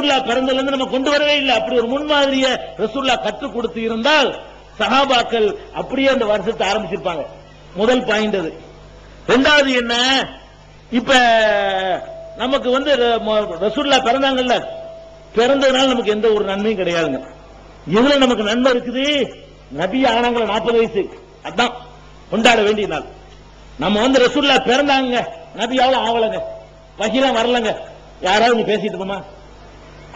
ரசூல்லா பிறந்ததுல இருந்து நம்ம கொண்டு வரவே இல்லை. அப்படி ஒரு முன்மாதிரிய ரசூல்லா கற்றுக் கொடுத்து இருந்தால் சஹாபாக்கள் அப்படியே அந்த வருஷத்தை ஆரம்பிச்சிருப்பாங்க. முதல் பாயிண்ட் அது. ரெண்டாவது என்ன, இப்ப நமக்கு ரசூல்லா பிறந்தாங்கல்ல, பிறந்ததுனால நமக்கு எந்த ஒரு நன்மையும் கிடையாதுங்க. இதுல நமக்கு நன்மை இருக்குது, நபி ஆனாங்கள 40 வயசு, அதான் கொண்டாட வேண்டிய நாள். நம்ம ரசூல்லா பிறந்தாங்க, நபி அவ்வளவு ஆவலங்க, வஹீலாம் வரலங்க. யாராவது பேசிட்டு போமா?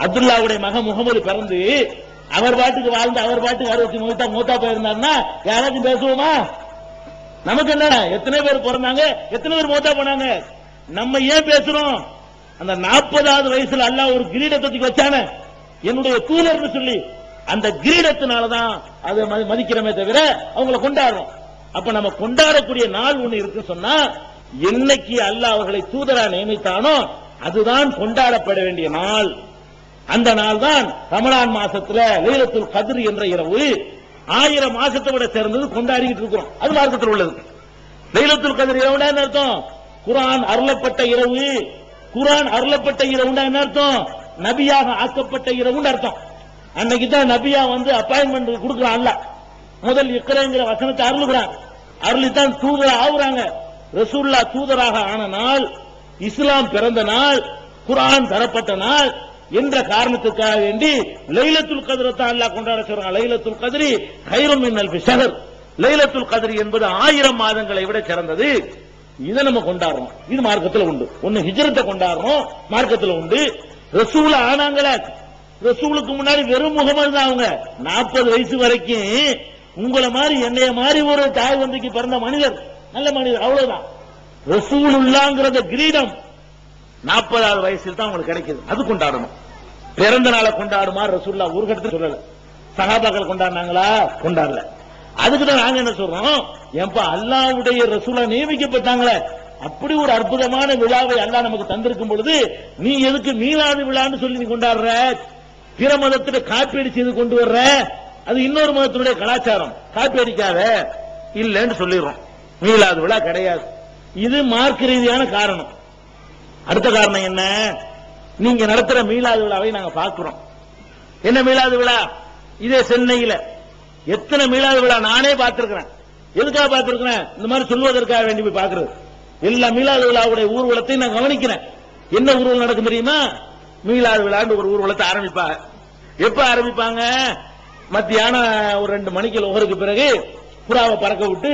அப்துல்லாவுடைய மகன் முகமது பிறந்து அவர் பாட்டுக்கு வாழ்ந்து அவர் பாட்டுக்கு 60 மூத்தா போயிருந்தாருன்னா யாராச்சும் பேசுவோமா? நமக்கு என்ன, எத்தனை பேர் பிறந்தாங்க, எத்தனை பேர் மூத்தா போனாங்க, நம்ம ஏன் பேசுறோம்? அந்த 40வது வயசுல அல்லாஹ் ஒரு கிரீடத்தை வச்சானே, என்னுடைய தூதர்னு சொல்லி, அந்த கிரீடத்தினாலதான் அதை மதிக்கிறமே தவிர அவங்களை கொண்டாடுறோம். அப்ப நம்ம கொண்டாடக்கூடிய நாள் ஒண்ணு இருக்கு சொன்னா, என்னைக்கு அல்லாஹ் அவர்களை தூதரா நியமித்தானோ அதுதான் கொண்டாடப்பட வேண்டிய நாள். அந்த நாள் தான் ரமலான் மாசத்துல லைலத்துல் கத்ர் என்ற இரவு 1000 மாசத்தை விட சேர்ந்தது கொண்டாடிக்கிட்டு இருக்கிறோம். அது மார்க்கத்தில் உள்ளது. லைலத்துல் கத்ர் இரவுனா என்ன அர்த்தம்? குர்ஆன் அருளப்பட்ட இரவு. குர்ஆன் அருளப்பட்ட இரவுனா என்ன அர்த்தம்? நபியாக ஆக்கப்பட்ட இரவுன்னு அர்த்தம். அன்னைக்கு தான் நபியா அப்பாயின்மெண்ட் கொடுக்குறான் அல்லாஹ். முதல் இக்ராங்கிற வசனத்தை அருளுகிறான். அருளித்தான் தூதரா ஆகுறாங்க. ரசூலுல்லா தூதராக ஆன நாள், இஸ்லாம் பிறந்த நாள், குர்ஆன் தரப்பட்ட நாள் என்ற காரணத்துக்காக வேண்டி லைலத்துல் கத்ர் தான் அல்லாஹ் கொண்டாட சொல்றாங்க. லைலத்துல் கத்ரி கைரும் மின் அல்ஃபி ஷஹர். லைலத்துல் கத்ர் என்பது 1000 மாதங்களை விட சிறந்தது. இதை நம்ம கொண்டாடுறோம். இது மார்க்கத்தில் உண்டு. ஒன்னு ஹிஜ்ரத்தை கொண்டாடுறோம், மார்க்கத்தில் உண்டு. ரசூல் ஆனாங்களே, ரசூலுக்கு முன்னாடி வெறும் முகமது தான். அவங்க 40 வயசு வரைக்கும் உங்களை மாதிரி என்னைய மாதிரி ஒரு தாய் தந்தைக்கு பிறந்த மனிதர், நல்ல மனிதர், அவ்வளவுதான். ரசூலுல்லாஹ்ங்கற கிரீடம் 40வது வயசில் தான் உங்களுக்கு கிடைக்குது. அது கொண்டாடணும். பிறந்த நாளை கொண்டாடுமா ரசூலுல்லாஹ் ஒரு கட்டத்தில் சொல்லல. சஹாபாக்கள் கொண்டாடினாங்களா? கொண்டாடல. அதுக்கு தான் நாங்க என்ன சொல்றோம், ஏன்பா அல்லாஹ்வுடைய ரசூலா நியமிக்கப்பட்டாங்களே, அப்படி ஒரு அற்புதமான விழாவை அல்லாஹ் நமக்கு தந்திருக்கும் பொழுது நீ எதுக்கு மீலாது விழான்னு சொல்லி நீ கொண்டாடுற? பிற மதத்திட காப்பி அடிச்சு கொண்டு வர்ற? அது இன்னொரு மதத்தினுடைய கலாச்சாரம், காப்பி அடிக்காத இல்லன்னு சொல்லிடுறோம். மீலாது விழா கிடையாது. இது மார்க்க ரீதியான காரணம். அடுத்த காரணம் என்ன, நீங்க நடத்துற மீலாது விழாவை நாங்க பார்க்கிறோம். என்ன மீலாது விழா? இதே சென்னையில எத்தனை மீலாது விழா நானே பார்த்திருக்கிறேன். எதுக்காக பார்த்திருக்கிறேன்? இந்த மாதிரி சொல்வதற்காக வேண்டி போய் பார்க்கிறது. எல்லா மீலாது விழாவுடைய ஊர்வலத்தை நான் கவனிக்கிறேன். என்ன ஊர்வலம் நடக்கும் தெரியுமா? மீலாது விழான்னு ஒரு ஊர்வலத்தை ஆரம்பிப்பாங்க. எப்ப ஆரம்பிப்பாங்க? மத்தியானம் ஒரு 2 மணிக்கு லோகருக்கு பிறகு புறாவை பறக்க விட்டு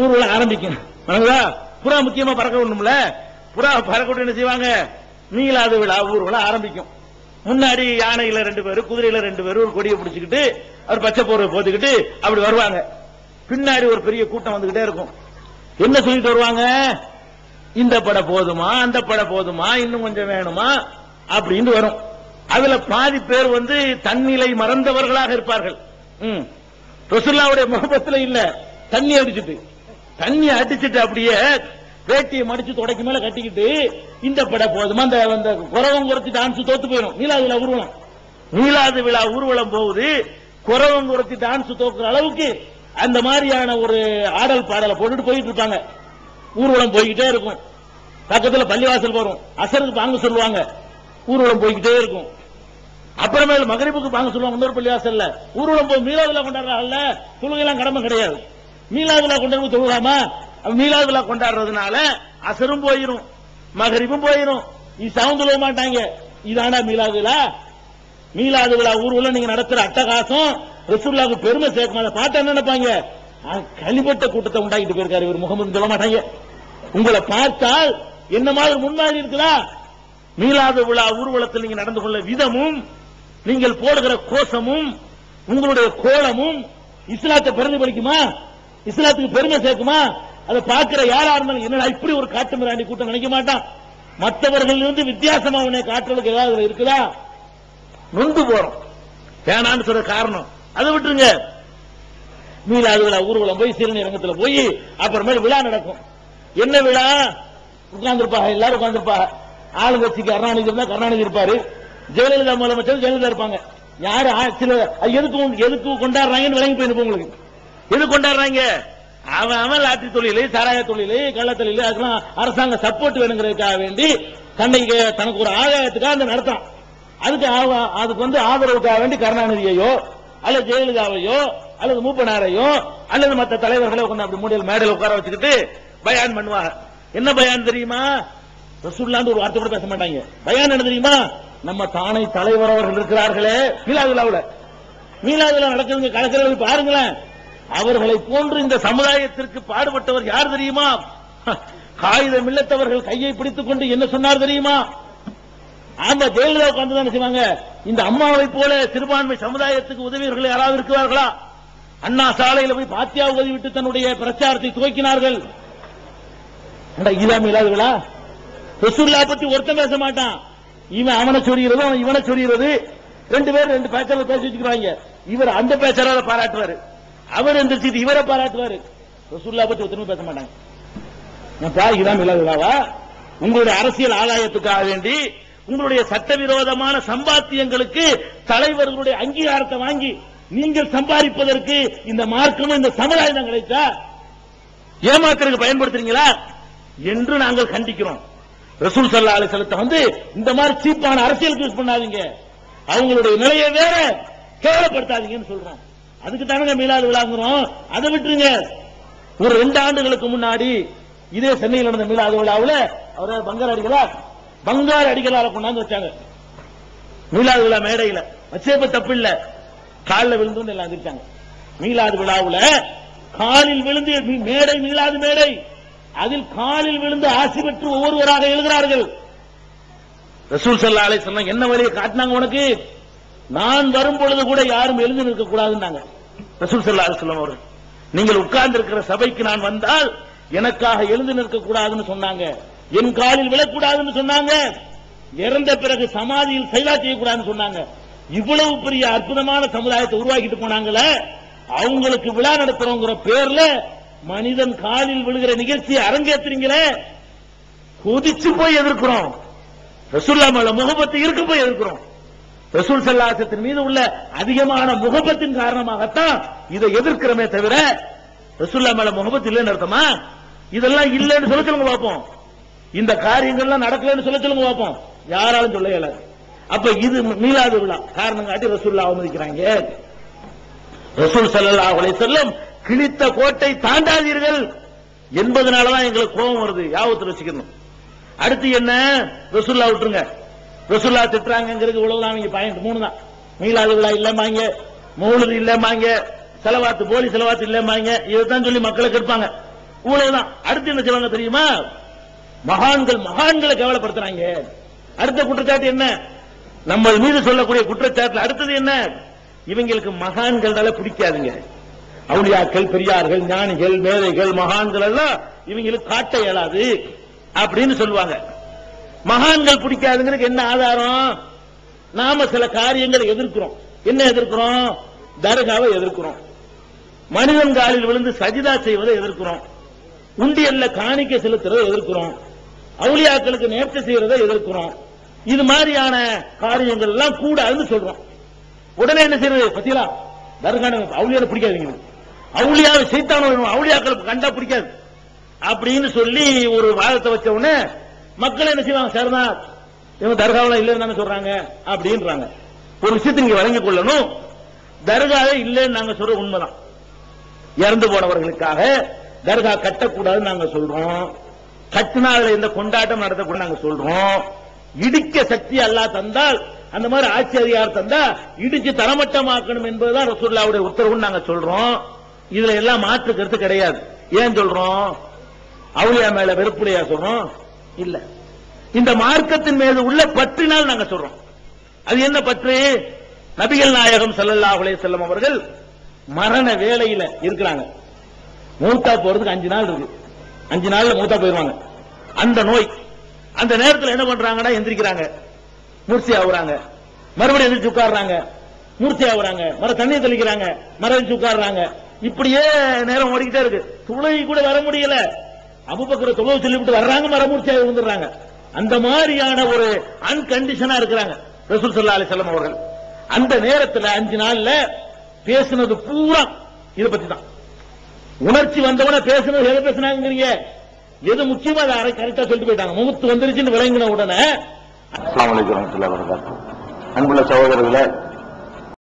ஊர்வலம் ஆரம்பிக்கும். புறா முக்கியமா பறக்க விடணும்ல. புறாவை பறக்க விட்டு என்ன செய்வாங்க? மீலாது விழா ஊர்வலம் ஆரம்பிக்கும். முன்னாடி யானையில 2 பேரு, குதிரையில 2 பேரு ஒரு கொடியை பிடிச்சுக்கிட்டு அவர் பச்சை போர்வை போட்டுக்கிட்டு அப்படி வருவாங்க. பின்னாடி ஒரு பெரிய கூட்டம் வந்துகிட்டே இருக்கும். என்ன சொல்லிட்டு வருவாங்க? இந்த படை போதுமா, அந்த படை போதுமா, இன்னும் கொஞ்சம் வேணுமா அப்படின்னு வரும். அதுல பாதி பேர் தன்னிலை மறந்தவர்களாக இருப்பார்கள். ரசூலுல்லாஹ்வுடைய முகப்பத்துல இல்ல, தண்ணி அடிச்சிட்டு அப்படியே வேட்டியை மடிச்சு தொடக்கி மேல கட்டிக்கிட்டு இந்த படை போதுமா, அந்த குறவம் குறைச்சி டான்ஸ் தோத்து போயிடும். மீலாது விழா ஊர்வலம், மீலாது விழா ஊர்வலம் போகுது. குறவம் குறைச்சி டான்ஸ் தோக்குற அளவுக்கு அந்த மாதிரியான ஒரு ஆடல் பாடலை போட்டுட்டு போயிட்டு இருப்பாங்க. ஊர்வலம் போய்கிட்டே இருக்கும். பக்கத்துல பள்ளிவாசல் வரும். அசருக்கு பாங்க சொல்லுவாங்க. ஊர்வலம் போய்கிட்டே இருக்கும். அப்புறமேல மகரிபுக்கு பாங்க சொல்லுவாங்க இன்னொரு பள்ளிவாசல்ல. ஊர்வலம் போய் மீலாதுலா கொண்டாடுறாங்கல்ல, தொழுகைலாம் கடமை கிடையாது. மீலாதுலா கொண்டாடு தொழுகாமா? மீலாதுலா கொண்டாடுறதுனால அசரும் போயிரும், மகரிபும் போயிரும், இசாவும் தொழுக மாட்டாங்க. இதானா மீலாதுலா? மீலாது விழா ஊர்வலம் நீங்க நடத்துற அட்டகாசம் ரசூலுல்லாஹ்வுக்கு பெருமை சேர்க்கும். அதை பார்த்தா என்ன நினைப்பாங்க? கலிபட்ட கூட்டத்தை உண்டாக்கிட்டு போயிருக்காரு இவர் முகமது சொல்ல மாட்டாங்க. உங்களை பார்த்தால் என்ன மாதிரி முன்மாதிரி இருக்குதா? மீலாது விழா ஊர்வலத்தில் நீங்க நடந்து கொள்ள விதமும், நீங்கள் போடுகிற கோஷமும், உங்களுடைய கோலமும் இஸ்லாத்தை பிரதிபலிக்குமா? இஸ்லாத்துக்கு பெருமை சேர்க்குமா? அதை பார்க்கிற யாரா இருந்தாலும் என்னடா இப்படி ஒரு காட்டு மிராண்டி கூட்டம் நினைக்க மாட்டான். மற்றவர்கள் வித்தியாசமா உன்னை காட்டுறதுக்கு ஏதாவது இருக்குதா? நொந்து போறோம். வேணான்னு சொல்ற காரணம் அதை விட்டுருங்க. மீலாது விழா ஊர்வலம் போய் சிறுநீரங்கத்தில் போய் அப்புறமேல விழா நடக்கும். என்ன விழா? உட்கார்ந்துருப்பாங்க, எல்லாரும் உட்கார்ந்துருப்பாங்க. ஆளுங்கட்சிக்கு கருணாநிதி இருந்தா கருணாநிதி இருப்பாரு, ஜெயலலிதா முதலமைச்சர் ஜெயலலிதா இருப்பாங்க. யாரு சில எதுக்கு கொண்டாடுறாங்கன்னு விளங்கி போயிருப்போம் உங்களுக்கு. எது கொண்டாடுறாங்க? அவன் லாட்டரி தொழில், சாராய தொழில், கள்ள தொழில், அதுக்கெல்லாம் அரசாங்க சப்போர்ட் வேணுங்கிறதுக்காக வேண்டி தன்னைக்கு தனக்கு ஒரு ஆதாயத்துக்காக அந்த நடத்தான். அதுக்கு ஆதரவுக்காக வேண்டி கருணாநிதியையோ அல்லது ஜெயலலிதாவையோ அல்லது மூப்பனாரையோ அல்லது மற்ற தலைவர்களை உட்கார்ந்து அப்படி மூடியில் மேடையில் உட்கார வச்சுக்கிட்டு பயான் பண்ணுவாங்க. என்ன பயான் தெரியுமா? ரசூலுல்லாஹ்னு ஒரு வார்த்தை கூட பேச மாட்டாங்க. பயான் என்ன தெரியுமா? நம்ம தானை தலைவர் அவர்கள் இருக்கிறார்களே மீலாதுலா நடக்குதுங்க, கலக்கிறது பாருங்களேன். அவர்களை போன்று இந்த சமுதாயத்திற்கு பாடுபட்டவர் யார் தெரியுமா? காகிதம் இல்லத்தவர்கள் கையை பிடித்துக் கொண்டு என்ன சொன்னார் தெரியுமா? ஆமா, ஜெயலலிதா உட்கார்ந்து தான் செய்வாங்க. இந்த அம்மாவை போல சிறுபான்மை சமுதாயத்துக்கு உதவியவர்கள் யாராவது இருக்கிறார்களா? அண்ணா சாலையில் போய் பாத்தியா உதவிவிட்டு தன்னுடைய பிரச்சாரத்தை துவக்கினார்கள். இதான் இல்லாதவர்களா? ரசூலுல்லாஹ் பத்தி ஒருத்தன் பேச மாட்டான். இவன் அவனை சொல்கிறது, அவன் இவனை சொல்கிறது. ரெண்டு பேர் ரெண்டு பேச்சாளர் பேசி வச்சுக்கிறாங்க. இவர் அந்த பேச்சாளரை பாராட்டுவாரு, அவர் எந்திரிச்சிட்டு இவரை பாராட்டுவாரு. ரசூலுல்லாஹ் பத்தி ஒருத்தனும் பேச மாட்டாங்க. இதான் இல்லாதவர்களாவா? உங்களுடைய அரசியல் ஆதாயத்துக்காக வேண்டி உங்களுடைய சட்டவிரோதமான சம்பாத்தியங்களுக்கு தலைவர்களுடைய அங்கீகாரத்தை வாங்கி நீங்கள் சம்பாதிப்பதற்கு இந்த மார்க்கமும் இந்த சமுதாயம் தான் கிடைச்சா ஏமாத்துறதுக்கு பயன்படுத்துறீங்களா என்று நாங்கள் கண்டிக்கிறோம். ரசூல் ஸல்லல்லாஹு அலைஹி வஸல்லம் இந்த மாதிரி சீப்பான அரசியலுக்கு யூஸ் பண்ணாதீங்க, அவங்களுடைய நிலையை வேற கேவலப்படுத்தாதீங்கன்னு சொல்றோம். அதுக்கு தானங்க மீலாது விழாங்கிறோம். அதை விட்டுருங்க. ஒரு 2 ஆண்டுகளுக்கு முன்னாடி இதே சென்னையில் நடந்த மீலாது விழாவில் அவர் பங்காரு அடிகளார கொண்டாந்து வச்சாங்க. மீலாது விழா மேடையில் வச்சேப்ப தப்பு இல்ல, காலில் விழுந்து எல்லாம் எந்திரிச்சாங்க. மீலாது விழாவில் காலில் விழுந்து மேடை, மீலாது மேடை, அதில் காலில் விழுந்து ஆசி பெற்று ஒவ்வொருவராக எழுதுகிறார்கள். ரசூல் ஸல்லல்லாஹு அலைஹி வஸல்லம் என்ன வழியை காட்டினாங்க? உனக்கு நான் வரும் பொழுது கூட யாரும் எழுந்து நிற்க கூடாதுன்னாங்க ரசூல் ஸல்லல்லாஹு அலைஹி வஸல்லம் அவர்கள். நீங்கள் உட்கார்ந்து இருக்கிற சபைக்கு நான் வந்தால் எனக்காக எழுந்து நிற்க கூடாதுன்னு சொன்னாங்க, என் காலில் விழக்கூடாதுன்னு சொன்னாங்க, இறந்த பிறகு சமாதியில் சைலா செய்யக்கூடாதுன்னு சொன்னாங்க. இவ்வளவு பெரிய அற்புதமான சமுதாயத்தை உருவாக்கிட்டு போனாங்களே, அவங்களுக்கு விழா நடத்துறோங்கிற பேர்ல மனிதன் காலில் விழுகிற நிகழ்ச்சியை அரங்கேற்றுறீங்களே, கொதிச்சு போய் எதிர்க்கிறோம். ரசூலுல்லாஹ் மேல முகப்பத்து இருக்கு போய் எதிர்க்கிறோம். ரசூல் ஸல்லல்லாஹு அலைஹி வஸல்லம் மீது உள்ள அதிகமான முகப்பத்தின் காரணமாகத்தான் இதை எதிர்க்கிறோமே தவிர ரசூலுல்லாஹ் மேல முகப்பத்து இல்லைன்னு அர்த்தமா? இதெல்லாம் இல்லைன்னு சொல்ல சொல்லுங்க பார்ப்போம். இந்த காரியங்கள்லாம் நடக்கலன்னு சொல்ல சொல்லுங்க பார்ப்போம். யாராலும் சொல்ல இயலாது. அப்ப இது மீலாது விழா காரணம் காட்டி ரசூலுல்லாஹ் அவமதிக்கிறாங்க. ரசூல் ஸல்லல்லாஹு அலைஹி வஸல்லம் கிழித்த கோட்டை தாண்டாதீர்கள் என்பதனாலதான் எங்களுக்கு கோபம் வருது. யாவத்தில் வச்சுக்கணும். அடுத்து என்ன? ரசூலுல்லாஹ் விட்டுருங்க. ரசூலுல்லாஹ் திட்டுறாங்கிறது இவ்வளவுதான். நீங்க பாயிண்ட் 3 தான். மீலாது விழா இல்லமாங்க, மௌலிது இல்லமாங்க, செலவாத்து போலி செலவாத்து இல்லமாங்க, இதைத்தான் சொல்லி மக்களுக்கு இருப்பாங்க. இவ்வளவுதான். அடுத்து என்ன செய்வாங்க தெரியுமா? மகான்களை கேவலப்படுத்துறாங்க. அடுத்த குற்றச்சாட்டு என்ன? நம்ம மீது சொல்லக்கூடிய குற்றச்சாட்டுல அடுத்தது என்ன? இவங்களுக்கு மகான்களால பிடிக்காதுங்க. அவுலியாக்கள், பெரியார்கள், ஞானிகள், மேதைகள், மகான்கள் எல்லாம் இவங்களுக்கு காட்ட இயலாது அப்படின்னு சொல்லுவாங்க. மகான்கள் பிடிக்காதுங்கிறதுக்கு என்ன ஆதாரம்? நாம சில காரியங்களை எதிர்க்கிறோம். என்ன எதிர்க்கிறோம்? தர்காவை எதிர்க்கிறோம், மனிதன் காலில் விழுந்து சஜிதா செய்வதை எதிர்க்கிறோம், உண்டியல்ல காணிக்கை செலுத்துறதை எதிர்க்கிறோம், அவுலியாக்களுக்கு நேர்ச்சி செய்யறதை எதிர்க்கிறோம். இது மாதிரியான காரியங்கள் எல்லாம் கூடாதுன்னு சொல்றோம். உடனே என்ன செய்யறது? பத்தியா தர்கான அவுலியாவை பிடிக்காதீங்க, அவுலியாவை சைத்தான அவுலியாக்களுக்கு கண்டா பிடிக்காது அப்படின்னு சொல்லி ஒரு வாதத்தை வச்ச உடனே மக்கள் என்ன செய்வாங்க? சரிதா, இவங்க தர்காவில் இல்லைன்னு சொல்றாங்க அப்படின்றாங்க. ஒரு விஷயத்தை நீங்க வழங்கிக் கொள்ளணும். தர்காவே இல்லைன்னு நாங்க சொல்ற உண்மைதான். இறந்து போனவர்களுக்காக தர்கா கட்டக்கூடாதுன்னு நாங்க சொல்றோம். கட்டினால இந்த கொண்டாட்டம் நடத்தக்கூடாது நாங்க சொல்றோம். இடிக்க சக்தி அல்லாஹ் தந்தால், அந்த மாதிரி ஆட்சி அதிகாரம் தந்தா இடிச்சு தரமட்டமாக்கணும் என்பதுதான் ரசூலுல்லாஹ்வுடைய உத்தரவுன்னு நாங்க சொல்றோம். இதுல எல்லாம் மாற்று கருத்து கிடையாது. ஏன் சொல்றோம்? அவுலியா மேல வெறுப்புலையா சொல்றோம்? இல்ல, இந்த மார்க்கத்தின் மீது உள்ள பற்றினால் நாங்க சொல்றோம். அது என்ன பற்று? நபிகள் நாயகம் ஸல்லல்லாஹு அலைஹி வஸல்லம் அவர்கள் மரண வேளையில இருக்கிறாங்க. மூத்தா போறதுக்கு 5 நாள் இருக்கு. 5 நாள்ல மூத்தா போயிருவாங்க. அந்த நோய், அந்த நேரத்தில் என்ன பண்றாங்கன்னா, எந்திரிக்கிறாங்க, மூர்ச்சி ஆகுறாங்க, மறுபடியும் எந்திரிச்சு உட்கார்றாங்க, மூர்ச்சி ஆகுறாங்க, மர தண்ணி தெளிக்கிறாங்க, மறைச்சு உட்கார்றாங்க. இப்படியே நேரம் ஓடிக்கிட்டே இருக்கு. துளை கூட வர முடியல. அபூபக்கர் தொழுவ சொல்லிவிட்டு வர்றாங்க, மரமூர்ச்சியாக விழுந்துடுறாங்க. அந்த மாதிரியான ஒரு அன்கண்டிஷனா இருக்கிறாங்க ரசூல் ஸல்லல்லாஹு அலைஹி வஸல்லம் அவர்கள். அந்த நேரத்தில் 5 நாள்ல பேசினது பூரா இதை பத்தி தான். உணர்ச்சி வந்தவன பேசினது எதை பேசினாங்க, எது முக்கியமா அதை கரெக்டா சொல்லிட்டு போயிட்டாங்க. முகத்து வந்துருச்சுன்னு விளங்கின உடனே அஸ்ஸலாமு அலைக்கும் வரஹ்மத்துல்லாஹி வபரகாத்துஹு. அன்புள்ள சகோதரர்களே,